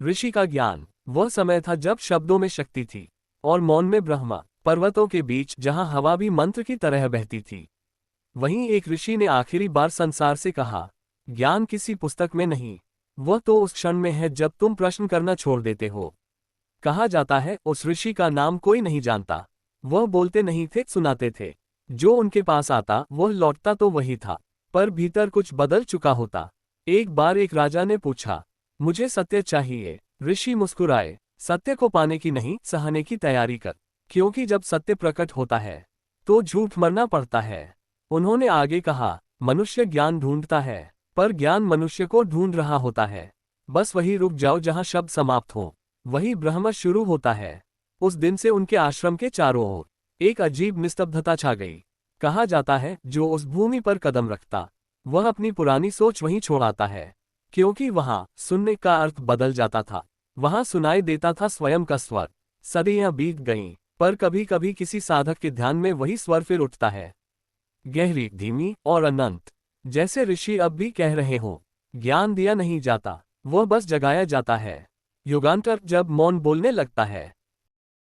ऋषि का ज्ञान। वह समय था जब शब्दों में शक्ति थी और मौन में ब्रह्मा। पर्वतों के बीच जहां हवा भी मंत्र की तरह बहती थी, वहीं एक ऋषि ने आखिरी बार संसार से कहा, ज्ञान किसी पुस्तक में नहीं, वह तो उस क्षण में है जब तुम प्रश्न करना छोड़ देते हो। कहा जाता है उस ऋषि का नाम कोई नहीं जानता। वह बोलते नहीं थे, सुनाते थे। जो उनके पास आता वह लौटता तो वही था, पर भीतर कुछ बदल चुका होता। एक बार एक राजा ने पूछा, मुझे सत्य चाहिए। ऋषि मुस्कुराए, सत्य को पाने की नहीं, सहने की तैयारी कर, क्योंकि जब सत्य प्रकट होता है तो झूठ मरना पड़ता है। उन्होंने आगे कहा, मनुष्य ज्ञान ढूंढता है, पर ज्ञान मनुष्य को ढूंढ रहा होता है। बस वही रुक जाओ जहां शब्द समाप्त हो, वही ब्रह्म शुरू होता है। उस दिन से उनके आश्रम के चारों ओर एक अजीब निस्तब्धता छा गई। कहा जाता है जो उस भूमि पर कदम रखता वह अपनी पुरानी सोच वहीं छोड़ आता है, क्योंकि वहां सुनने का अर्थ बदल जाता था। वहां सुनाई देता था स्वयं का स्वर। सदियां बीत गईं, पर कभी कभी किसी साधक के ध्यान में वही स्वर फिर उठता है, गहरी, धीमी और अनंत। जैसे ऋषि अब भी कह रहे हों, ज्ञान दिया नहीं जाता, वह बस जगाया जाता है। युगांतर जब मौन बोलने लगता है